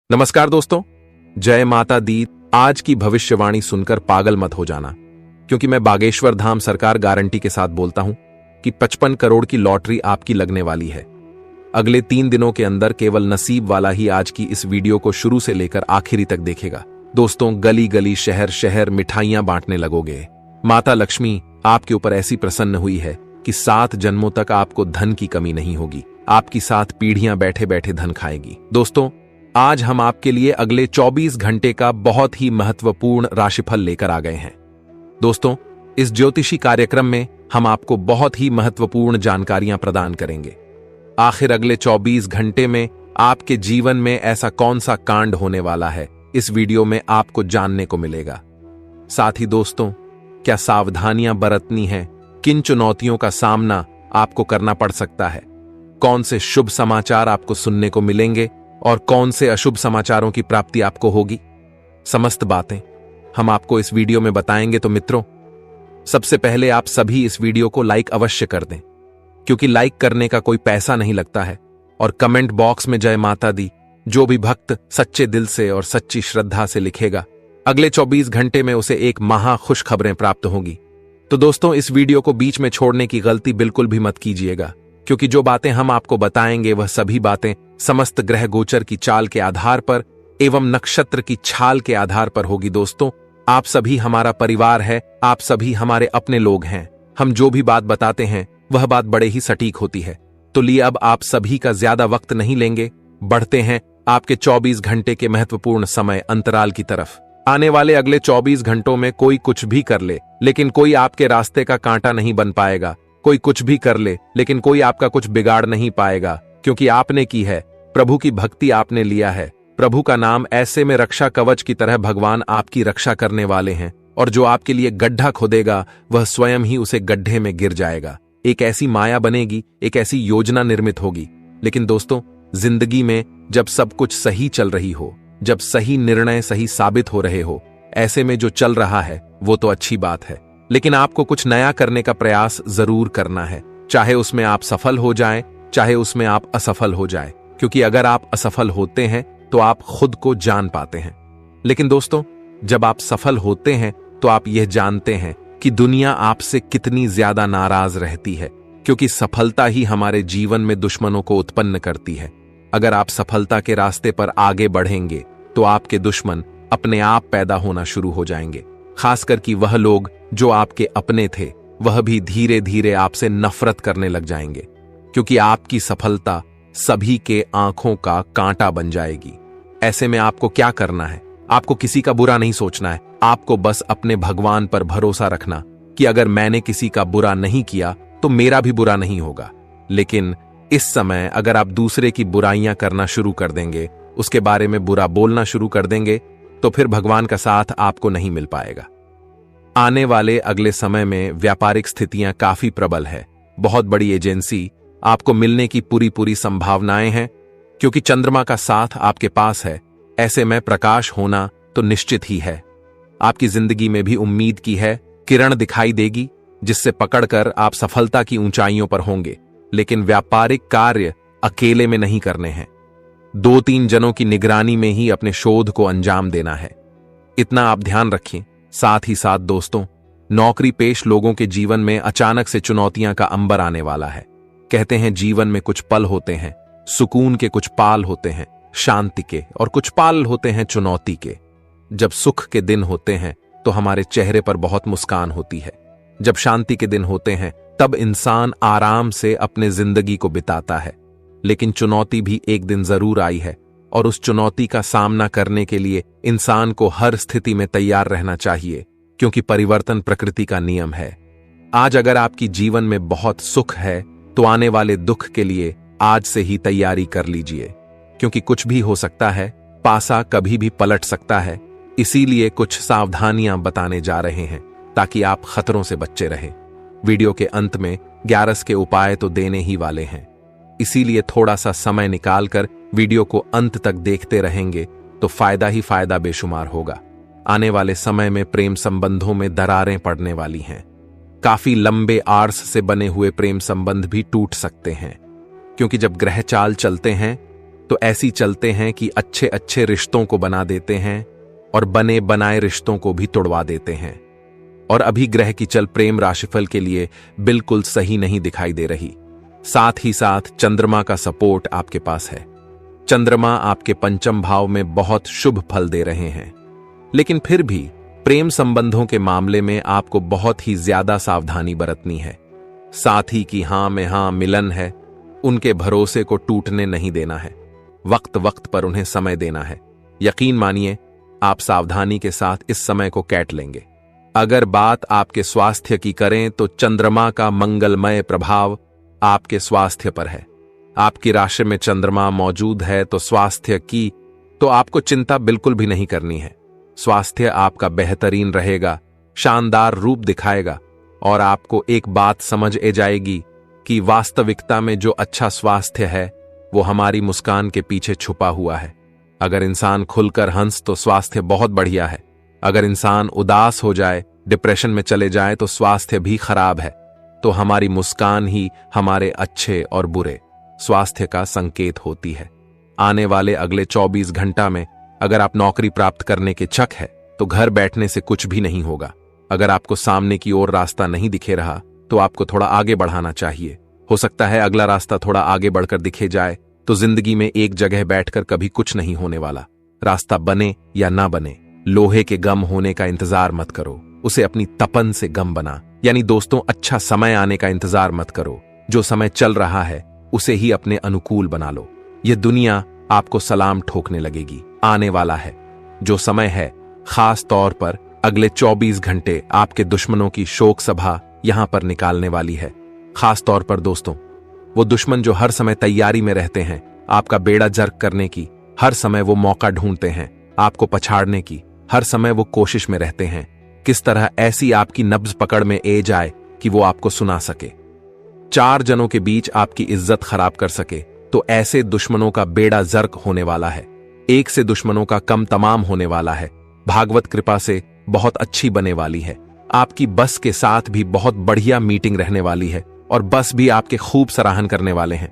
नमस्कार दोस्तों, जय माता दी। आज की भविष्यवाणी सुनकर पागल मत हो जाना, क्योंकि मैं बागेश्वर धाम सरकार गारंटी के साथ बोलता हूं कि 55 करोड़ की लॉटरी आपकी लगने वाली है। अगले 3 दिनों के अंदर केवल नसीब वाला ही आज की इस वीडियो को शुरू से लेकर आखिरी तक देखेगा। दोस्तों, गली गली शहर शहर मिठाइयां बांटने लगोगे। माता लक्ष्मी आपके ऊपर ऐसी प्रसन्न हुई है कि 7 जन्मों तक आपको धन की कमी नहीं होगी। आपकी 7 पीढ़ियां बैठे बैठे धन खाएगी। दोस्तों, आज हम आपके लिए अगले 24 घंटे का बहुत ही महत्वपूर्ण राशिफल लेकर आ गए हैं। दोस्तों, इस ज्योतिषी कार्यक्रम में हम आपको बहुत ही महत्वपूर्ण जानकारियां प्रदान करेंगे। आखिर अगले 24 घंटे में आपके जीवन में ऐसा कौन सा कांड होने वाला है, इस वीडियो में आपको जानने को मिलेगा। साथ ही दोस्तों, क्या सावधानियां बरतनी है, किन चुनौतियों का सामना आपको करना पड़ सकता है, कौन से शुभ समाचार आपको सुनने को मिलेंगे और कौन से अशुभ समाचारों की प्राप्ति आपको होगी, समस्त बातें हम आपको इस वीडियो में बताएंगे। तो मित्रों, सबसे पहले आप सभी इस वीडियो को लाइक अवश्य कर दें, क्योंकि लाइक करने का कोई पैसा नहीं लगता है। और कमेंट बॉक्स में जय माता दी जो भी भक्त सच्चे दिल से और सच्ची श्रद्धा से लिखेगा, अगले 24 घंटे में उसे एक महा खुश खबरें प्राप्त होंगी। तो दोस्तों, इस वीडियो को बीच में छोड़ने की गलती बिल्कुल भी मत कीजिएगा, क्योंकि जो बातें हम आपको बताएंगे वह सभी बातें समस्त ग्रह गोचर की चाल के आधार पर एवं नक्षत्र की छाल के आधार पर होगी। दोस्तों, आप सभी हमारा परिवार है, आप सभी हमारे अपने लोग हैं। हम जो भी बात बताते हैं वह बात बड़े ही सटीक होती है। तो लिए अब आप सभी का ज्यादा वक्त नहीं लेंगे, बढ़ते हैं आपके 24 घंटे के महत्वपूर्ण समय अंतराल की तरफ। आने वाले अगले 24 घंटों में कोई कुछ भी कर ले, लेकिन कोई आपके रास्ते का कांटा नहीं बन पाएगा। कोई कुछ भी कर ले, लेकिन कोई आपका कुछ बिगाड़ नहीं पाएगा, क्योंकि आपने की है, प्रभु की भक्ति आपने लिया है। प्रभु का नाम ऐसे में रक्षा कवच की तरह भगवान आपकी रक्षा करने वाले हैं, और जो आपके लिए गड्ढा खोदेगा वह स्वयं ही उसे गड्ढे में गिर जाएगा। एक ऐसी माया बनेगी, एक ऐसी योजना निर्मित होगी। लेकिन दोस्तों, जिंदगी में जब सब कुछ सही चल रही हो, जब सही निर्णय सही साबित हो रहे हो, ऐसे में जो चल रहा है वो तो अच्छी बात है, लेकिन आपको कुछ नया करने का प्रयास जरूर करना है। चाहे उसमें आप सफल हो जाएं, चाहे उसमें आप असफल हो जाएं, क्योंकि अगर आप असफल होते हैं तो आप खुद को जान पाते हैं। लेकिन दोस्तों, जब आप सफल होते हैं तो आप यह जानते हैं कि दुनिया आपसे कितनी ज्यादा नाराज रहती है, क्योंकि सफलता ही हमारे जीवन में दुश्मनों को उत्पन्न करती है। अगर आप सफलता के रास्ते पर आगे बढ़ेंगे तो आपके दुश्मन अपने आप पैदा होना शुरू हो जाएंगे। खासकर कि वह लोग जो आपके अपने थे, वह भी धीरे धीरे आपसे नफरत करने लग जाएंगे, क्योंकि आपकी सफलता सभी के आंखों का कांटा बन जाएगी। ऐसे में आपको क्या करना है? आपको किसी का बुरा नहीं सोचना है। आपको बस अपने भगवान पर भरोसा रखना कि अगर मैंने किसी का बुरा नहीं किया तो मेरा भी बुरा नहीं होगा। लेकिन इस समय अगर आप दूसरे की बुराइयां करना शुरू कर देंगे, उसके बारे में बुरा बोलना शुरू कर देंगे, तो फिर भगवान का साथ आपको नहीं मिल पाएगा। आने वाले अगले समय में व्यापारिक स्थितियां काफी प्रबल है। बहुत बड़ी एजेंसी आपको मिलने की पूरी संभावनाएं हैं, क्योंकि चंद्रमा का साथ आपके पास है। ऐसे में प्रकाश होना तो निश्चित ही है। आपकी जिंदगी में भी उम्मीद की है किरण दिखाई देगी, जिससे पकड़कर आप सफलता की ऊंचाइयों पर होंगे। लेकिन व्यापारिक कार्य अकेले में नहीं करने हैं, 2-3 जनों की निगरानी में ही अपने शोध को अंजाम देना है। इतना आप ध्यान रखिए। साथ ही साथ दोस्तों, नौकरी पेश लोगों के जीवन में अचानक से चुनौतियां का अंबर आने वाला है। कहते हैं जीवन में कुछ पल होते हैं सुकून के, कुछ पाल होते हैं शांति के, और कुछ पाल होते हैं चुनौती के। जब सुख के दिन होते हैं तो हमारे चेहरे पर बहुत मुस्कान होती है। जब शांति के दिन होते हैं तब इंसान आराम से अपने जिंदगी को बिताता है। लेकिन चुनौती भी एक दिन जरूर आई है, और उस चुनौती का सामना करने के लिए इंसान को हर स्थिति में तैयार रहना चाहिए, क्योंकि परिवर्तन प्रकृति का नियम है। आज अगर आपकी जीवन में बहुत सुख है तो आने वाले दुख के लिए आज से ही तैयारी कर लीजिए, क्योंकि कुछ भी हो सकता है, पासा कभी भी पलट सकता है। इसीलिए कुछ सावधानियां बताने जा रहे हैं ताकि आप खतरों से बचे रहें। वीडियो के अंत में 11 के उपाय तो देने ही वाले हैं, इसीलिए थोड़ा सा समय निकालकर वीडियो को अंत तक देखते रहेंगे तो फायदा ही फायदा बेशुमार होगा। आने वाले समय में प्रेम संबंधों में दरारें पड़ने वाली हैं। काफी लंबे आर्स से बने हुए प्रेम संबंध भी टूट सकते हैं, क्योंकि जब ग्रह चाल चलते हैं तो ऐसी चलते हैं कि अच्छे अच्छे रिश्तों को बना देते हैं और बने बनाए रिश्तों को भी तोड़वा देते हैं। और अभी ग्रह की चल प्रेम राशिफल के लिए बिल्कुल सही नहीं दिखाई दे रही। साथ ही साथ चंद्रमा का सपोर्ट आपके पास है। चंद्रमा आपके पंचम भाव में बहुत शुभ फल दे रहे हैं, लेकिन फिर भी प्रेम संबंधों के मामले में आपको बहुत ही ज्यादा सावधानी बरतनी है। साथी की हां में हां मिलन है, उनके भरोसे को टूटने नहीं देना है। वक्त वक्त पर उन्हें समय देना है। यकीन मानिए, आप सावधानी के साथ इस समय को कैट लेंगे। अगर बात आपके स्वास्थ्य की करें तो चंद्रमा का मंगलमय प्रभाव आपके स्वास्थ्य पर है। आपकी राशि में चंद्रमा मौजूद है तो स्वास्थ्य की तो आपको चिंता बिल्कुल भी नहीं करनी है। स्वास्थ्य आपका बेहतरीन रहेगा, शानदार रूप दिखाएगा और आपको एक बात समझ आ जाएगी कि वास्तविकता में जो अच्छा स्वास्थ्य है वो हमारी मुस्कान के पीछे छुपा हुआ है। अगर इंसान खुलकर हंस तो स्वास्थ्य बहुत बढ़िया है। अगर इंसान उदास हो जाए, डिप्रेशन में चले जाए तो स्वास्थ्य भी खराब है। तो हमारी मुस्कान ही हमारे अच्छे और बुरे स्वास्थ्य का संकेत होती है। आने वाले अगले 24 घंटा में अगर आप नौकरी प्राप्त करने के इच्छुक है तो घर बैठने से कुछ भी नहीं होगा। अगर आपको सामने की ओर रास्ता नहीं दिखे रहा तो आपको थोड़ा आगे बढ़ाना चाहिए। हो सकता है अगला रास्ता थोड़ा आगे बढ़कर दिखे जाए, तो जिंदगी में एक जगह बैठकर कभी कुछ नहीं होने वाला। रास्ता बने या ना बने, लोहे के गम होने का इंतजार मत करो, उसे अपनी तपन से गम बना। यानी दोस्तों, अच्छा समय आने का इंतजार मत करो, जो समय चल रहा है उसे ही अपने अनुकूल बना लो। यह दुनिया आपको सलाम ठोकने लगेगी। आने वाला है जो समय है, खास तौर पर अगले 24 घंटे आपके दुश्मनों की शोक सभा यहां पर निकालने वाली है। खास तौर पर दोस्तों, वो दुश्मन जो हर समय तैयारी में रहते हैं आपका बेड़ा गर्क करने की, हर समय वो मौका ढूंढते हैं आपको पछाड़ने की, हर समय वो कोशिश में रहते हैं किस तरह ऐसी आपकी नब्ज पकड़ में ए जाए कि वो आपको सुना सके, 4 जनों के बीच आपकी इज्जत खराब कर सके। तो ऐसे दुश्मनों का बेड़ा गर्क होने वाला है। एक से दुश्मनों का कम तमाम होने वाला है। भागवत कृपा से बहुत अच्छी बने वाली है। आपकी बस के साथ भी बहुत बढ़िया मीटिंग रहने वाली है और बस भी आपके खूब सराहन करने वाले हैं।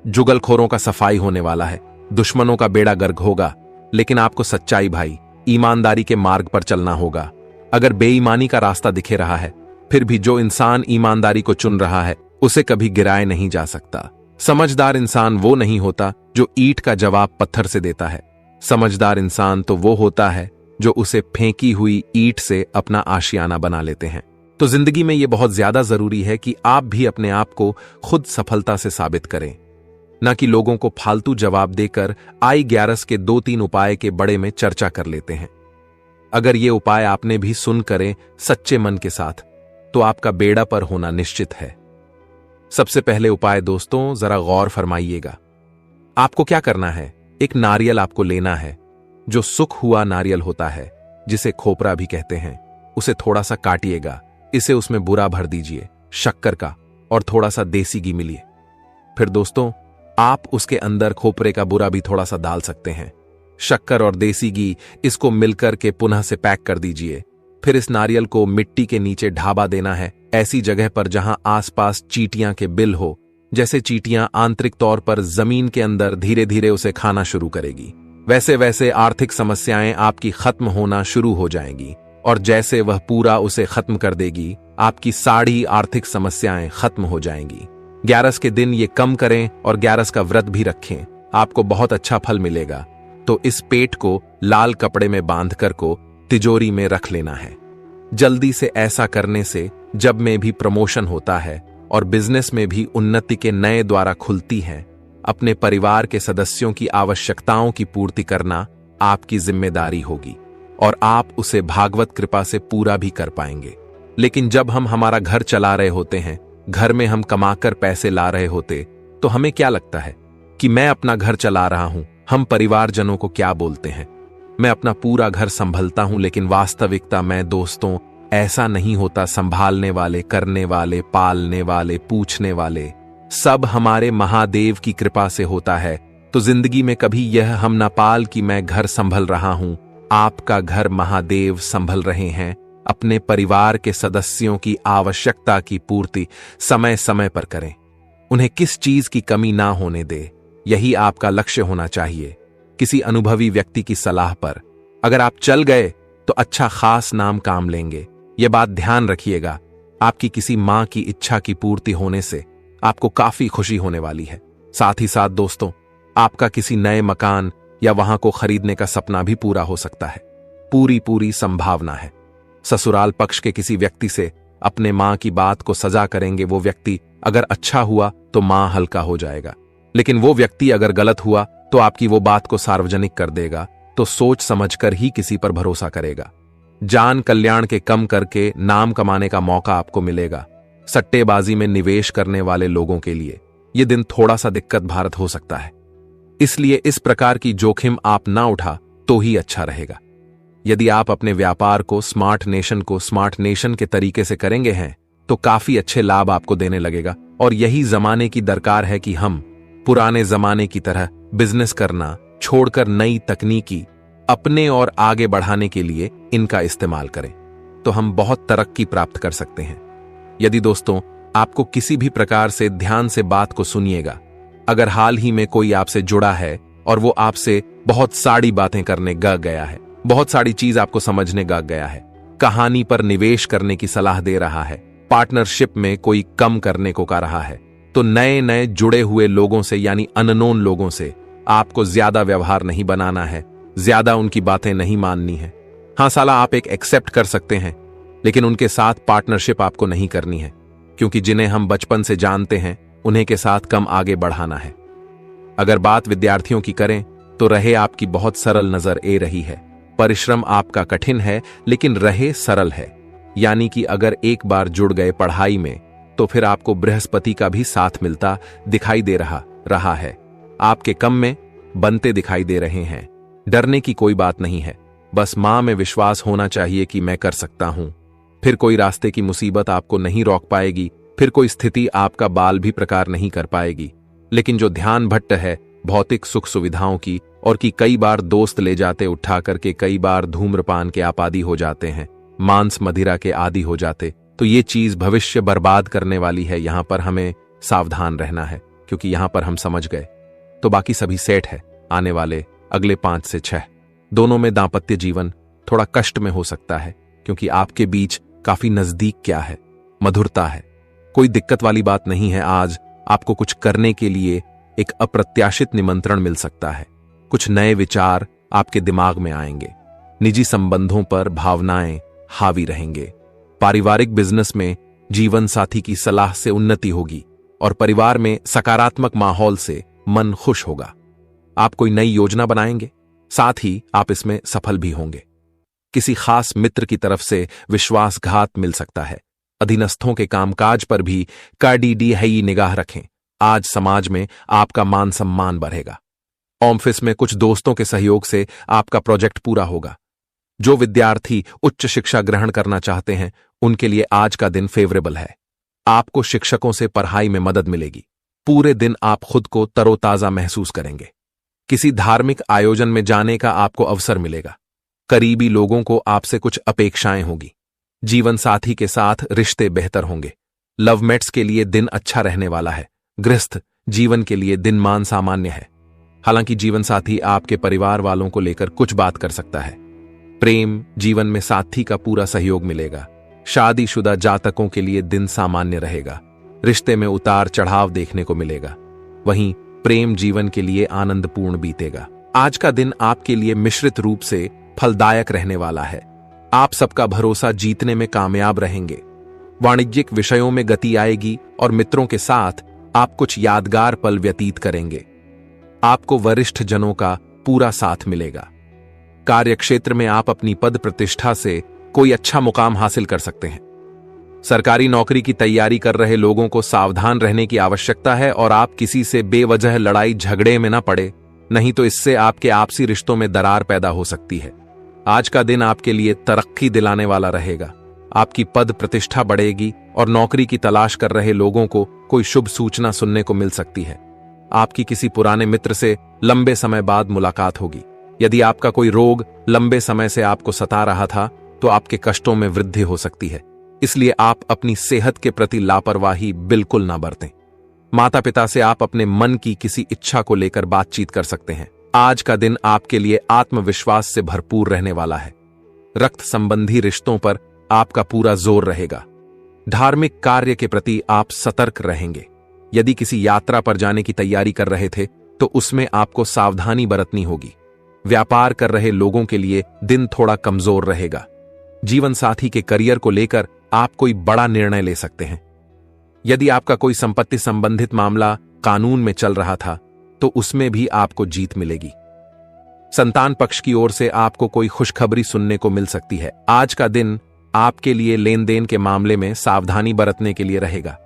जुगलखोरों का सफाई होने वाला है। दुश्मनों का बेड़ा गर्क होगा, लेकिन आपको सच्चाई भाई ईमानदारी के मार्ग पर चलना होगा। अगर बेईमानी का रास्ता दिखे रहा है, फिर भी जो इंसान ईमानदारी को चुन रहा है उसे कभी गिराया नहीं जा सकता। समझदार इंसान वो नहीं होता जो ईंट का जवाब पत्थर से देता है। समझदार इंसान तो वो होता है जो उसे फेंकी हुई ईंट से अपना आशियाना बना लेते हैं। तो जिंदगी में यह बहुत ज्यादा जरूरी है कि आप भी अपने आप को खुद सफलता से साबित करें, न कि लोगों को फालतू जवाब देकर I11 के 2-3 उपाय के बड़े में चर्चा कर लेते हैं। अगर ये उपाय आपने भी सुन करें सच्चे मन के साथ, तो आपका बेड़ा पर होना निश्चित है। सबसे पहले उपाय दोस्तों, जरा गौर फरमाइएगा। आपको क्या करना है, एक नारियल आपको लेना है, जो सुख हुआ नारियल होता है, जिसे खोपरा भी कहते हैं। उसे थोड़ा सा काटिएगा, इसे उसमें बुरा भर दीजिए शक्कर का और थोड़ा सा देसी घी मिलिए। फिर दोस्तों, आप उसके अंदर खोपरे का बुरा भी थोड़ा सा डाल सकते हैं। शक्कर और देसी घी इसको मिलकर के पुनः से पैक कर दीजिए। फिर इस नारियल को मिट्टी के नीचे ढाबा देना है, ऐसी जगह पर जहां आसपास चींटियां के बिल हो। जैसे चींटियां आंतरिक तौर पर जमीन के अंदर धीरे धीरे उसे खाना शुरू करेगी, वैसे वैसे आर्थिक समस्याएं आपकी खत्म होना शुरू हो जाएंगी। और जैसे वह पूरा उसे खत्म कर देगी, आपकी सारी आर्थिक समस्याएं खत्म हो जाएंगी। 11 के दिन ये कम करें और 11 का व्रत भी रखें, आपको बहुत अच्छा फल मिलेगा। तो इस पेट को लाल कपड़े में बांध कर को तिजोरी में रख लेना है। जल्दी से ऐसा करने से जब में भी प्रमोशन होता है और बिजनेस में भी उन्नति के नए द्वारा खुलती हैं। अपने परिवार के सदस्यों की आवश्यकताओं की पूर्ति करना आपकी जिम्मेदारी होगी और आप उसे भागवत कृपा से पूरा भी कर पाएंगे। लेकिन जब हम हमारा घर चला रहे होते हैं, घर में हम कमाकर पैसे ला रहे होते, तो हमें क्या लगता है कि मैं अपना घर चला रहा हूं, हम परिवारजनों को क्या बोलते हैं, मैं अपना पूरा घर संभलता हूं। लेकिन वास्तविकता में दोस्तों ऐसा नहीं होता। संभालने वाले, करने वाले, पालने वाले, पूछने वाले सब हमारे महादेव की कृपा से होता है। तो जिंदगी में कभी यह हम ना पाल कि मैं घर संभल रहा हूं। आपका घर महादेव संभल रहे हैं। अपने परिवार के सदस्यों की आवश्यकता की पूर्ति समय समय पर करें, उन्हें किस चीज की कमी ना होने दे। यही आपका लक्ष्य होना चाहिए। किसी अनुभवी व्यक्ति की सलाह पर अगर आप चल गए तो अच्छा खास नाम काम लेंगे। यह बात ध्यान रखिएगा। आपकी किसी मां की इच्छा की पूर्ति होने से आपको काफी खुशी होने वाली है। साथ ही साथ दोस्तों, आपका किसी नए मकान या वहां को खरीदने का सपना भी पूरा हो सकता है। पूरी संभावना है। ससुराल पक्ष के किसी व्यक्ति से अपने मां की बात को सजा करेंगे। वो व्यक्ति अगर अच्छा हुआ तो मां हल्का हो जाएगा, लेकिन वो व्यक्ति अगर गलत हुआ तो आपकी वो बात को सार्वजनिक कर देगा। तो सोच समझकर ही किसी पर भरोसा करेगा। जान कल्याण के कम करके नाम कमाने का मौका आपको मिलेगा। सट्टेबाजी में निवेश करने वाले लोगों के लिए यह दिन थोड़ा सा दिक्कत भारत हो सकता है, इसलिए इस प्रकार की जोखिम आप ना उठा तो ही अच्छा रहेगा। यदि आप अपने व्यापार को स्मार्ट नेशन के तरीके से करेंगे हैं तो काफी अच्छे लाभ आपको देने लगेगा। और यही जमाने की दरकार है कि हम पुराने जमाने की तरह बिजनेस करना छोड़कर नई तकनीकी अपने और आगे बढ़ाने के लिए इनका इस्तेमाल करें, तो हम बहुत तरक्की प्राप्त कर सकते हैं। यदि दोस्तों आपको किसी भी प्रकार से ध्यान से बात को सुनिएगा। अगर हाल ही में कोई आपसे जुड़ा है और वो आपसे बहुत सारी बातें करने ग गया है, बहुत सारी चीज आपको समझने ग गया है, कहानी पर निवेश करने की सलाह दे रहा है, पार्टनरशिप में कोई कम करने को कह रहा है, तो नए जुड़े हुए लोगों से यानी अननोन लोगों से आपको ज्यादा व्यवहार नहीं बनाना है, ज्यादा उनकी बातें नहीं माननी है। हां साला आप एक एक्सेप्ट कर सकते हैं, लेकिन उनके साथ पार्टनरशिप आपको नहीं करनी है, क्योंकि जिन्हें हम बचपन से जानते हैं उन्हें के साथ कम आगे बढ़ाना है। अगर बात विद्यार्थियों की करें तो रहे आपकी बहुत सरल नजर ए रही है। परिश्रम आपका कठिन है लेकिन रहे सरल है, यानी कि अगर एक बार जुड़ गए पढ़ाई में तो फिर आपको बृहस्पति का भी साथ मिलता दिखाई दे रहा है। आपके कम में बनते दिखाई दे रहे हैं। डरने की कोई बात नहीं है, बस मां में विश्वास होना चाहिए कि मैं कर सकता हूं। फिर कोई रास्ते की मुसीबत आपको नहीं रोक पाएगी, फिर कोई स्थिति आपका बाल भी प्रकार नहीं कर पाएगी। लेकिन जो ध्यान भट्ट है भौतिक सुख सुविधाओं की और कि कई बार दोस्त ले जाते उठा करके, कई बार धूम्रपान के आपादी हो जाते हैं, मांस मदिरा के आदि हो जाते, तो ये चीज भविष्य बर्बाद करने वाली है। यहां पर हमें सावधान रहना है, क्योंकि यहां पर हम समझ गए तो बाकी सभी सेट है। आने वाले अगले 5 से 6 दोनों में दांपत्य जीवन थोड़ा कष्ट में हो सकता है, क्योंकि आपके बीच काफी नजदीक क्या है, मधुरता है। कोई दिक्कत वाली बात नहीं है। आज आपको कुछ करने के लिए एक अप्रत्याशित निमंत्रण मिल सकता है। कुछ नए विचार आपके दिमाग में आएंगे। निजी संबंधों पर भावनाएं हावी रहेंगे। पारिवारिक बिजनेस में जीवन साथी की सलाह से उन्नति होगी और परिवार में सकारात्मक माहौल से मन खुश होगा। आप कोई नई योजना बनाएंगे, साथ ही आप इसमें सफल भी होंगे। किसी खास मित्र की तरफ से विश्वासघात मिल सकता है। अधीनस्थों के कामकाज पर भी कड़ी है निगाह रखें। आज समाज में आपका मान सम्मान बढ़ेगा। ऑफिस में कुछ दोस्तों के सहयोग से आपका प्रोजेक्ट पूरा होगा। जो विद्यार्थी उच्च शिक्षा ग्रहण करना चाहते हैं उनके लिए आज का दिन फेवरेबल है। आपको शिक्षकों से पढ़ाई में मदद मिलेगी। पूरे दिन आप खुद को तरोताजा महसूस करेंगे। किसी धार्मिक आयोजन में जाने का आपको अवसर मिलेगा। करीबी लोगों को आपसे कुछ अपेक्षाएं होगी। जीवन साथी के साथ रिश्ते बेहतर होंगे। लवमेट्स के लिए दिन अच्छा रहने वाला है। गृहस्थ जीवन के लिए दिन मान सामान्य है। हालांकि जीवन साथी आपके परिवार वालों को लेकर कुछ बात कर सकता है। प्रेम जीवन में साथी का पूरा सहयोग मिलेगा। शादीशुदा जातकों के लिए दिन सामान्य रहेगा। रिश्ते में उतार चढ़ाव देखने को मिलेगा। वहीं प्रेम जीवन के लिए आनंदपूर्ण बीतेगा। आज का दिन आपके लिए मिश्रित रूप से फलदायक रहने वाला है। आप सबका भरोसा जीतने में कामयाब रहेंगे। वाणिज्यिक विषयों में गति आएगी और मित्रों के साथ आप कुछ यादगार पल व्यतीत करेंगे। आपको वरिष्ठ जनों का पूरा साथ मिलेगा। कार्यक्षेत्र में आप अपनी पद प्रतिष्ठा से कोई अच्छा मुकाम हासिल कर सकते हैं। सरकारी नौकरी की तैयारी कर रहे लोगों को सावधान रहने की आवश्यकता है और आप किसी से बेवजह लड़ाई झगड़े में न पड़े, नहीं तो इससे आपके आपसी रिश्तों में दरार पैदा हो सकती है। आज का दिन आपके लिए तरक्की दिलाने वाला रहेगा। आपकी पद प्रतिष्ठा बढ़ेगी और नौकरी की तलाश कर रहे लोगों को कोई शुभ सूचना सुनने को मिल सकती है। आपकी किसी पुराने मित्र से लंबे समय बाद मुलाकात होगी। यदि आपका कोई रोग लंबे समय से आपको सता रहा था तो आपके कष्टों में वृद्धि हो सकती है। इसलिए आप अपनी सेहत के प्रति लापरवाही बिल्कुल ना बरतें। माता पिता से आप अपने मन की किसी इच्छा को लेकर बातचीत कर सकते हैं। आज का दिन आपके लिए आत्मविश्वास से भरपूर रहने वाला है। रक्त संबंधी रिश्तों पर आपका पूरा जोर रहेगा। धार्मिक कार्य के प्रति आप सतर्क रहेंगे। यदि किसी यात्रा पर जाने की तैयारी कर रहे थे तो उसमें आपको सावधानी बरतनी होगी। व्यापार कर रहे लोगों के लिए दिन थोड़ा कमजोर रहेगा। जीवन साथी के करियर को लेकर आप कोई बड़ा निर्णय ले सकते हैं। यदि आपका कोई संपत्ति संबंधित मामला कानून में चल रहा था तो उसमें भी आपको जीत मिलेगी। संतान पक्ष की ओर से आपको कोई खुशखबरी सुनने को मिल सकती है। आज का दिन आपके लिए लेन देन के मामले में सावधानी बरतने के लिए रहेगा।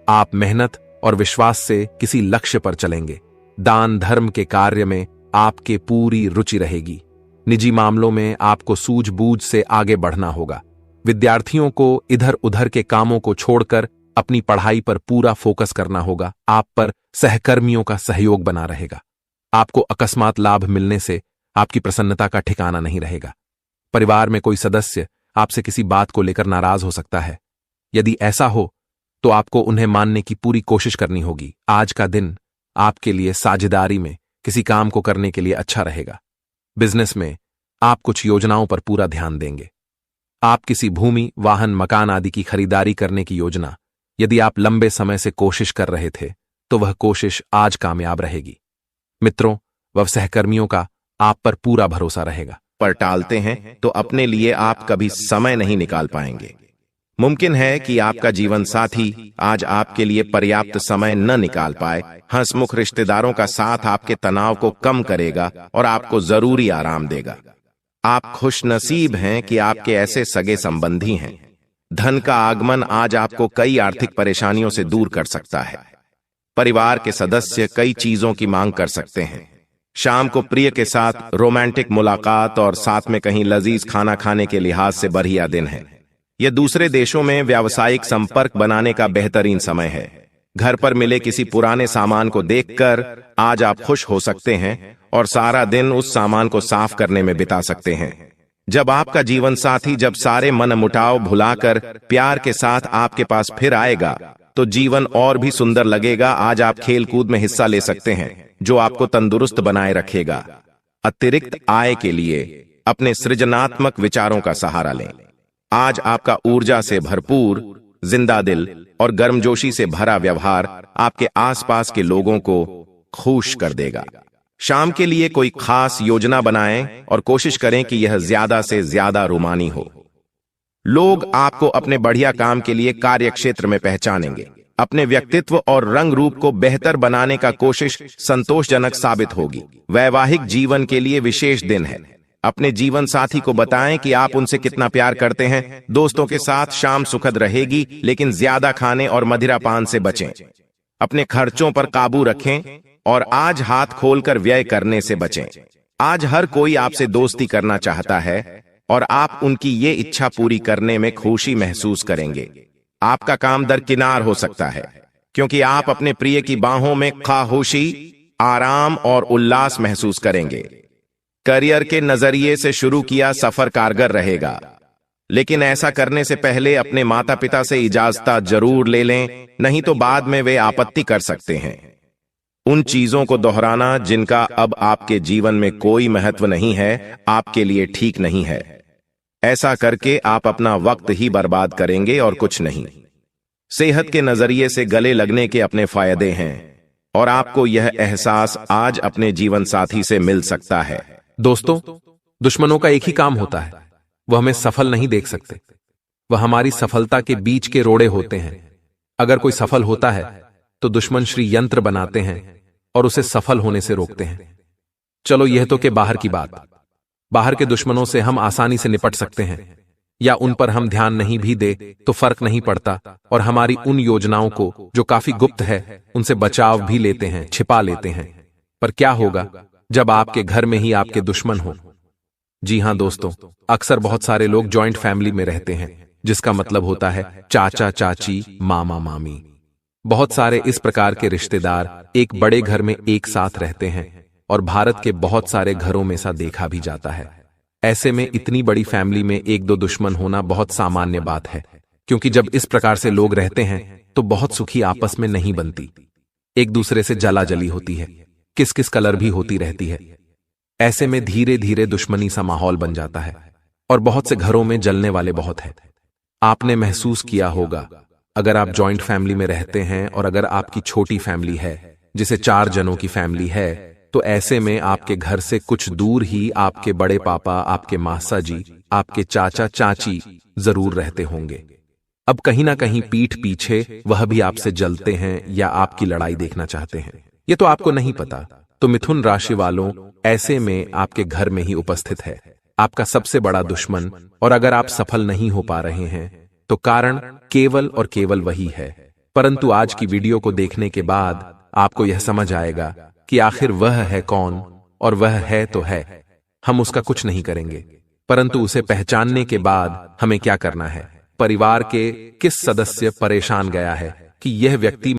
आप मेहनत और विश्वास से किसी लक्ष्य पर चलेंगे। दान धर्म के कार्य में आपके पूरी रुचि रहेगी। निजी मामलों में आपको सूझबूझ से आगे बढ़ना होगा। विद्यार्थियों को इधर उधर के कामों को छोड़कर अपनी पढ़ाई पर पूरा फोकस करना होगा। आप पर सहकर्मियों का सहयोग बना रहेगा। आपको अकस्मात लाभ मिलने से आपकी प्रसन्नता का ठिकाना नहीं रहेगा। परिवार में कोई सदस्य आपसे किसी बात को लेकर नाराज हो सकता है। यदि ऐसा हो तो आपको उन्हें मानने की पूरी कोशिश करनी होगी। आज का दिन आपके लिए साझेदारी में किसी काम को करने के लिए अच्छा रहेगा। बिजनेस में आप कुछ योजनाओं पर पूरा ध्यान देंगे। आप किसी भूमि, वाहन, मकान आदि की खरीदारी करने की योजना यदि आप लंबे समय से कोशिश कर रहे थे तो वह कोशिश आज कामयाब रहेगी। मित्रों व सहकर्मियों का आप पर पूरा भरोसा रहेगा। पर टालते हैं तो अपने लिए आप कभी समय नहीं निकाल पाएंगे। मुमकिन है कि आपका जीवन साथी आज आपके लिए पर्याप्त समय न निकाल पाए। हंसमुख रिश्तेदारों का साथ आपके तनाव को कम करेगा और आपको जरूरी आराम देगा। आप खुशनसीब हैं कि आपके ऐसे सगे संबंधी हैं। धन का आगमन आज आपको कई आर्थिक परेशानियों से दूर कर सकता है। परिवार के सदस्य कई चीजों की मांग कर सकते हैं। शाम को प्रिय के साथ रोमांटिक मुलाकात और साथ में कहीं लजीज खाना खाने के लिहाज से बढ़िया दिन है। यह दूसरे देशों में व्यावसायिक संपर्क बनाने का बेहतरीन समय है। घर पर मिले किसी पुराने सामान को देखकर आज आप खुश हो सकते हैं और सारा दिन उस सामान को साफ करने में बिता सकते हैं। जब आपका जीवन साथी जब सारे मन मुटाव भुलाकर प्यार के साथ आपके पास फिर आएगा तो जीवन और भी सुंदर लगेगा। आज आप खेल कूद में हिस्सा ले सकते हैं जो आपको तंदुरुस्त बनाए रखेगा। अतिरिक्त आय के लिए अपने सृजनात्मक विचारों का सहारा लें। आज आपका ऊर्जा से भरपूर, जिंदा दिल और गर्मजोशी से भरा व्यवहार आपके आसपास के लोगों को खुश कर देगा। शाम के लिए कोई खास योजना बनाएं और कोशिश करें कि यह ज्यादा से ज्यादा रोमानी हो। लोग आपको अपने बढ़िया काम के लिए कार्यक्षेत्र में पहचानेंगे। अपने व्यक्तित्व और रंग रूप को बेहतर बनाने का कोशिश संतोषजनक साबित होगी। वैवाहिक जीवन के लिए विशेष दिन है। अपने जीवन साथी को बताएं कि आप उनसे कितना प्यार करते हैं। दोस्तों के साथ शाम सुखद रहेगी, लेकिन ज्यादा खाने और मदिरापान से बचें। अपने खर्चों पर काबू रखें और आज हाथ खोलकर व्यय करने से बचें। आज हर कोई आपसे दोस्ती करना चाहता है और आप उनकी ये इच्छा पूरी करने में खुशी महसूस करेंगे। आपका काम दरकिनार हो सकता है क्योंकि आप अपने प्रिय की बाहों में खामोशी, आराम और उल्लास महसूस करेंगे। करियर के नजरिए से शुरू किया सफर कारगर रहेगा, लेकिन ऐसा करने से पहले अपने माता पिता से इजाजत जरूर ले लें, नहीं तो बाद में वे आपत्ति कर सकते हैं। उन चीजों को दोहराना जिनका अब आपके जीवन में कोई महत्व नहीं है, आपके लिए ठीक नहीं है। ऐसा करके आप अपना वक्त ही बर्बाद करेंगे और कुछ नहीं। सेहत के नजरिए से गले लगने के अपने फायदे हैं और आपको यह एहसास आज अपने जीवन साथी से मिल सकता है। दोस्तों, दुश्मनों का एक ही काम होता है, वह हमें सफल नहीं देख सकते। वह हमारी सफलता के बीच के रोड़े होते हैं। अगर कोई सफल होता है तो दुश्मन श्री यंत्र बनाते हैं और उसे सफल होने से रोकते हैं। चलो यह तो के बाहर की बात। बाहर के दुश्मनों से हम आसानी से निपट सकते हैं या उन पर हम ध्यान नहीं भी दे तो फर्क नहीं पड़ता और हमारी उन योजनाओं को जो काफी गुप्त है उनसे बचाव भी लेते हैं, छिपा लेते हैं। पर क्या होगा जब आपके घर में ही आपके दुश्मन हो? जी हां दोस्तों, अक्सर बहुत सारे लोग जॉइंट फैमिली में रहते हैं, जिसका मतलब होता है चाचा चाची, मामा मामी। बहुत सारे इस प्रकार के रिश्तेदार एक बड़े घर में एक साथ रहते हैं और भारत के बहुत सारे घरों में सा देखा भी जाता है। ऐसे में इतनी बड़ी फैमिली में एक दो दुश्मन होना बहुत सामान्य बात है, क्योंकि जब इस प्रकार से लोग रहते हैं तो बहुत सुखी आपस में नहीं बनती। एक दूसरे से जला जली होती है, किस किस कलर भी होती रहती है। ऐसे में धीरे धीरे दुश्मनी सा माहौल बन जाता है और बहुत से घरों में जलने वाले बहुत हैं। आपने महसूस किया होगा, अगर आप जॉइंट फैमिली में रहते हैं और अगर आपकी छोटी फैमिली है, जिसे 4 जनों की फैमिली है, तो ऐसे में आपके घर से कुछ दूर ही आपके बड़े पापा, आपके मासा जी, आपके चाचा चाची जरूर रहते होंगे। अब कहीं ना कहीं पीठ पीछे वह भी आपसे जलते हैं या आपकी लड़ाई देखना चाहते हैं। ये तो आपको नहीं पता। तो मिथुन राशि वालों, ऐसे में आपके घर में ही उपस्थित है आपका सबसे बड़ा दुश्मन। और अगर आप सफल नहीं हो पा रहे हैं तो कारण केवल और केवल वही है। परंतु आज की वीडियो को देखने के बाद आपको यह समझ आएगा कि आखिर वह है कौन, और वह है तो है, हम उसका कुछ नहीं करेंगे। परंतु उसे पहचानने के बाद हमें क्या करना है। परिवार के किस सदस्य परेशान गया है कि यह व्यक्ति